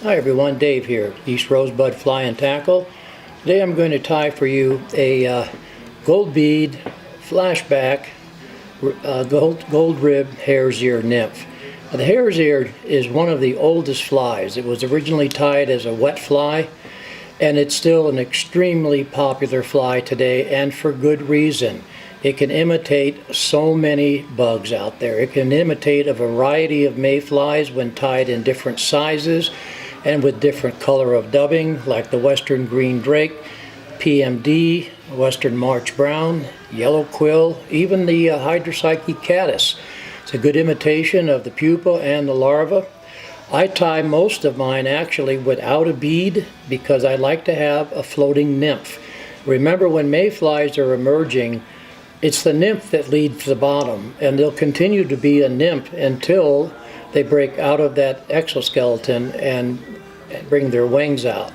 Hi everyone, Dave here, East Rosebud Fly and Tackle. Today I'm going to tie for you a gold bead flashback gold rib hare's ear nymph. Now, the hare's ear is one of the oldest flies. It was originally tied as a wet fly, and it's still an extremely popular fly today, and for good reason. It can imitate so many bugs out there. It can imitate a variety of mayflies when tied in different sizes and with different color of dubbing, like the western green drake, PMD, western March brown, yellow quill, even the hydropsyche caddis. It's a good imitation of the pupa and the larva. I tie most of mine actually without a bead because I like to have a floating nymph. Remember, when mayflies are emerging, it's the nymph that leads the bottom, and they'll continue to be a nymph until they break out of that exoskeleton and bring their wings out.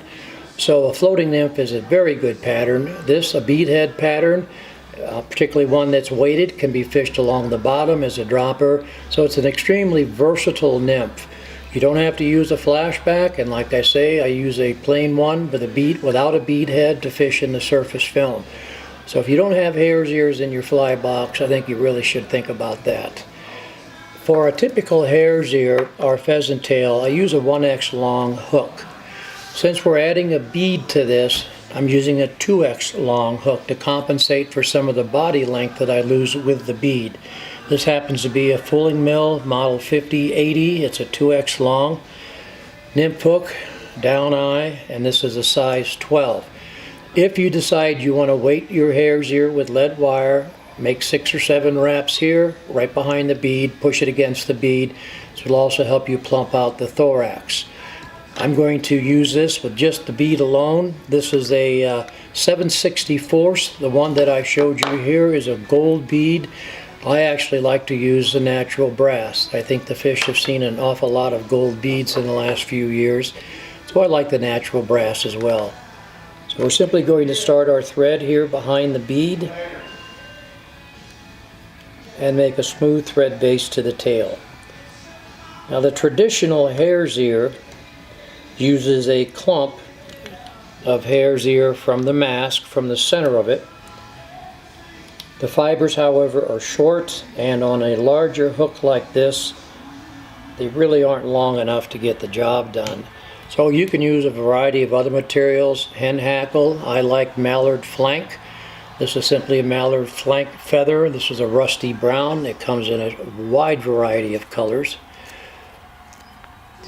So a floating nymph is a very good pattern. This, a beadhead pattern, particularly one that's weighted, can be fished along the bottom as a dropper. So it's an extremely versatile nymph. You don't have to use a flashback, and like I say, I use a plain one with a bead, without a bead head, to fish in the surface film. So if you don't have hare's ears in your fly box, I think you really should think about that. For a typical hare's ear or pheasant tail, I use a 1x long hook. Since we're adding a bead to this, I'm using a 2x long hook to compensate for some of the body length that I lose with the bead. This happens to be a Fulling Mill model 5080. It's a 2x long nymph hook, down eye, and this is a size 12. If you decide you want to weight your hare's ear with lead wire, make 6 or 7 wraps here, right behind the bead, push it against the bead. This will also help you plump out the thorax. I'm going to use this with just the bead alone. This is a 7/64. The one that I showed you here is a gold bead. I actually like to use the natural brass. I think the fish have seen an awful lot of gold beads in the last few years, so I like the natural brass as well. So we're simply going to start our thread here behind the bead and make a smooth thread base to the tail. Now, the traditional hare's ear uses a clump of hare's ear from the mask, from the center of it. The fibers, however, are short, and on a larger hook like this, they really aren't long enough to get the job done. So you can use a variety of other materials. Hen hackle, I like mallard flank. This is simply a mallard flank feather. This is a rusty brown. It comes in a wide variety of colors.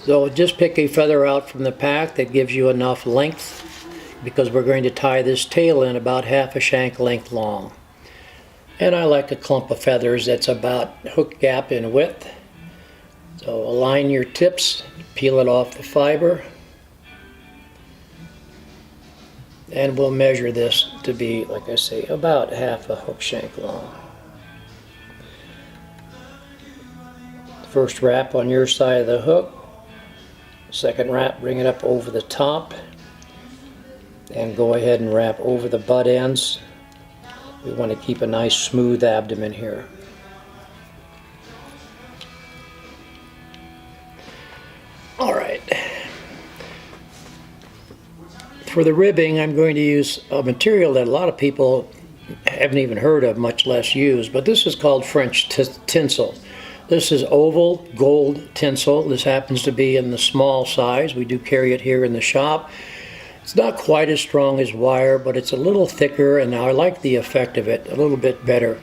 So just pick a feather out from the pack that gives you enough length, because we're going to tie this tail in about half a shank length long. And I like a clump of feathers that's about hook gap in width. So align your tips, peel it off the fiber, and we'll measure this to be, like I say, about half a hook shank long. First wrap on your side of the hook. Second wrap, bring it up over the top, and go ahead and wrap over the butt ends. We want to keep a nice smooth abdomen here. All right. For the ribbing, I'm going to use a material that a lot of people haven't even heard of, much less use, but this is called French tinsel. This is oval gold tinsel. This happens to be in the small size. We do carry it here in the shop. It's not quite as strong as wire, but it's a little thicker, and I like the effect of it a little bit better.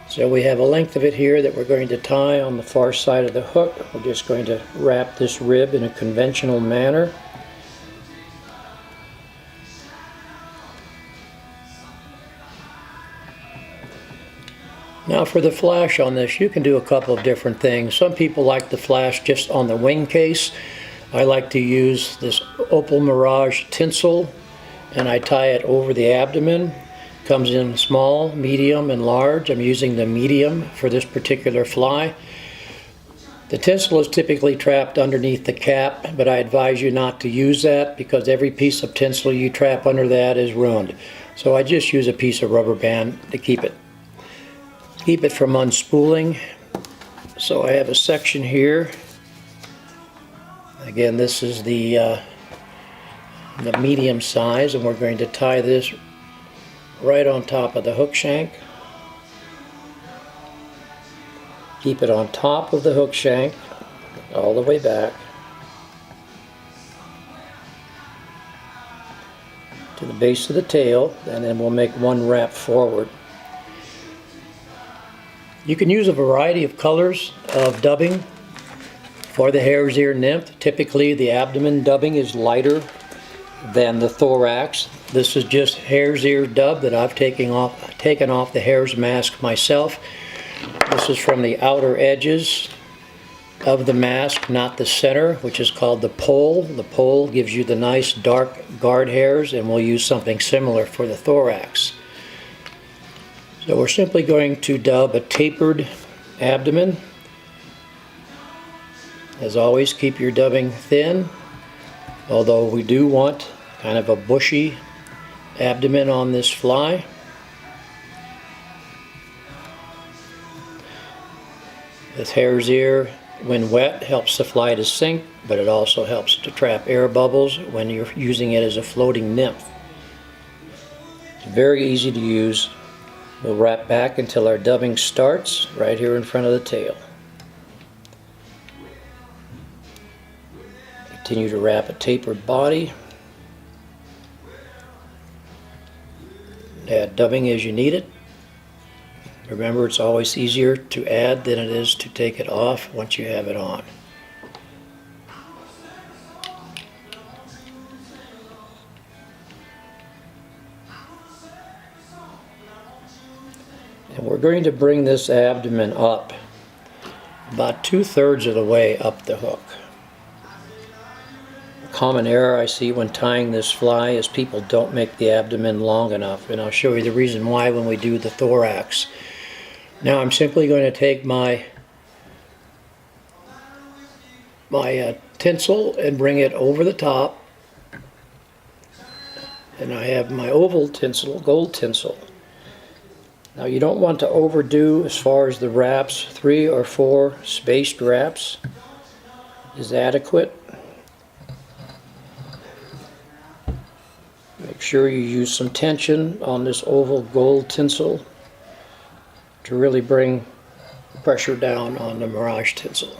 So we have a length of it here that we're going to tie on the far side of the hook. We're just going to wrap this rib in a conventional manner. Now for the flash on this, you can do a couple of different things. Some people like the flash just on the wing case. I like to use this Opal Mirage tinsel, and I tie it over the abdomen. Comes in small, medium, and large. I'm using the medium for this particular fly. The tinsel is typically trapped underneath the cap, but I advise you not to use that because every piece of tinsel you trap under that is ruined. So I just use a piece of rubber band to keep it from unspooling. So I have a section here. Again, this is the medium size, and we're going to tie this right on top of the hook shank. Keep it on top of the hook shank all the way back to the base of the tail, and then we'll make one wrap forward. You can use a variety of colors of dubbing for the Hares Ear Nymph. Typically the abdomen dubbing is lighter than the thorax. This is just hare's ear dub that I've taken off the hare's mask myself. This is from the outer edges of the mask, not the center, which is called the pole. The pole gives you the nice dark guard hairs, and we'll use something similar for the thorax. So we're simply going to dub a tapered abdomen. As always, keep your dubbing thin, although we do want kind of a bushy abdomen on this fly. This hare's ear, when wet, helps the fly to sink, but it also helps to trap air bubbles when you're using it as a floating nymph. It's very easy to use. We'll wrap back until our dubbing starts right here in front of the tail. Continue to wrap a tapered body. Add dubbing as you need it. Remember, it's always easier to add than it is to take it off once you have it on. And we're going to bring this abdomen up about 2/3 of the way up the hook. A common error I see when tying this fly is people don't make the abdomen long enough, and I'll show you the reason why when we do the thorax. Now I'm simply going to take my tinsel and bring it over the top, and I have my oval tinsel, gold tinsel. Now you don't want to overdo as far as the wraps. 3 or 4 spaced wraps is adequate. Make sure you use some tension on this oval gold tinsel to really bring pressure down on the mirage tinsel.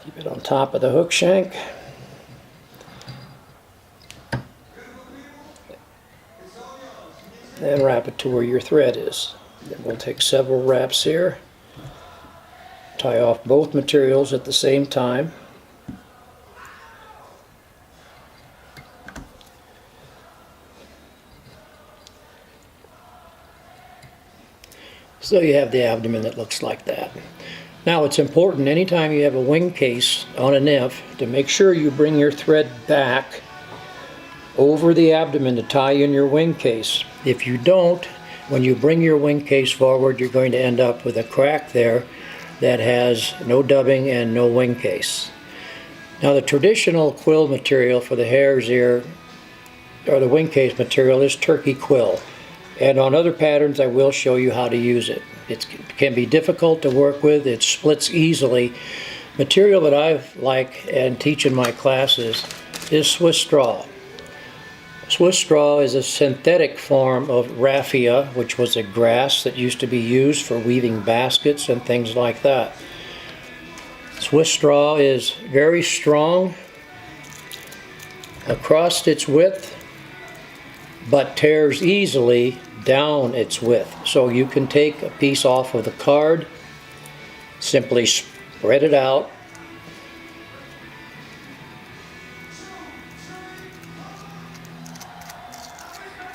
Keep it on top of the hook shank. And wrap it to where your thread is. Then we'll take several wraps here. Tie off both materials at the same time. So you have the abdomen that looks like that. Now it's important anytime you have a wing case on a nymph to make sure you bring your thread back over the abdomen to tie in your wing case. If you don't, when you bring your wing case forward, you're going to end up with a crack there that has no dubbing and no wing case. Now the traditional quill material for the hare's ear, or the wing case material, is turkey quill. And on other patterns I will show you how to use it. It can be difficult to work with, it splits easily. Material that I like and teach in my classes is Swiss straw. Swiss straw is a synthetic form of raffia, which was a grass that used to be used for weaving baskets and things like that. Swiss straw is very strong across its width, but tears easily down its width. So you can take a piece off of the card, simply spread it out,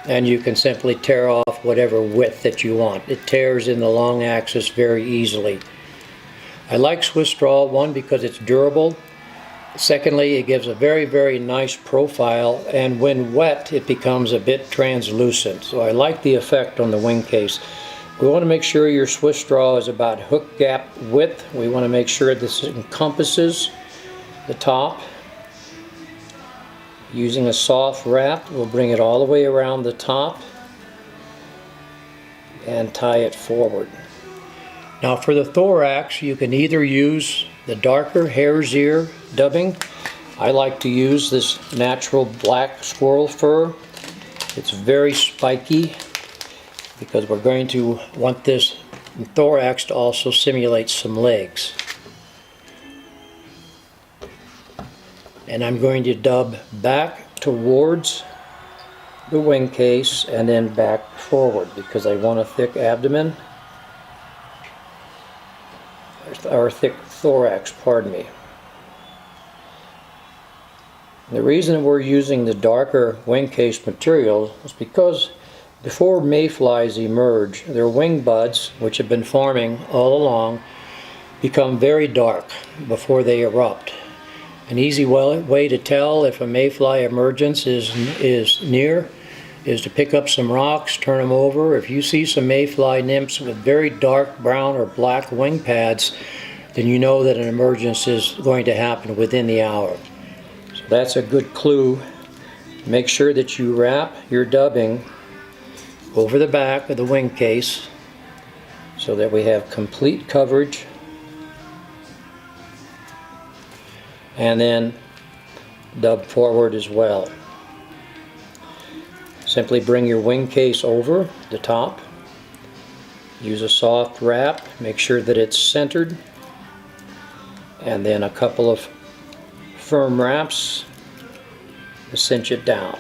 and you can simply tear off whatever width that you want. It tears in the long axis very easily. I like Swiss straw, one, because it's durable. Secondly, it gives a very, very nice profile, and when wet it becomes a bit translucent. So I like the effect on the wing case. We want to make sure your Swiss straw is about hook gap width. We want to make sure this encompasses the top. Using a soft wrap, we'll bring it all the way around the top and tie it forward. Now for the thorax, you can either use the darker hare's ear dubbing. I like to use this natural black squirrel fur. It's very spiky because we're going to want this thorax to also simulate some legs. And I'm going to dub back towards the wing case and then back forward because I want a thick abdomen, or thick thorax, pardon me. The reason we're using the darker wing case material is because before mayflies emerge, their wing buds, which have been forming all along, become very dark before they erupt. An easy way to tell if a mayfly emergence is near is to pick up some rocks, turn them over. If you see some mayfly nymphs with very dark brown or black wing pads, then you know that an emergence is going to happen within the hour. So that's a good clue. Make sure that you wrap your dubbing over the back of the wing case so that we have complete coverage, and then dub forward as well. Simply bring your wing case over the top, use a soft wrap, make sure that it's centered, and then a couple of firm wraps to cinch it down.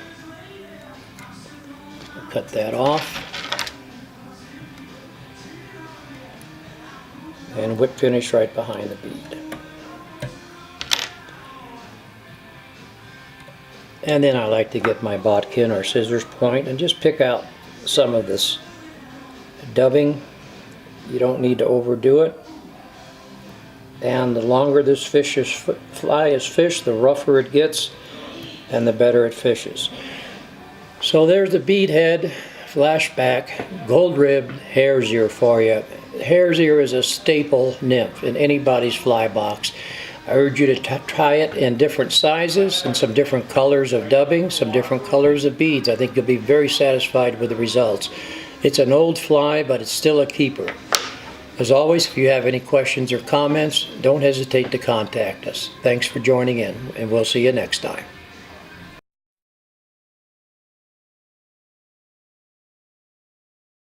Cut that off, and whip finish right behind the bead. And then I like to get my bodkin or scissors point and just pick out some of this dubbing. You don't need to overdo it. And the longer this fly is fished, the rougher it gets and the better it fishes. So there's the beadhead flashback gold ribbed hare's ear for you. Hare's ear is a staple nymph in anybody's fly box. I urge you to try it in different sizes and some different colors of dubbing, some different colors of beads. I think you'll be very satisfied with the results. It's an old fly, but it's still a keeper. As always, if you have any questions or comments, don't hesitate to contact us. Thanks for joining in, and we'll see you next time.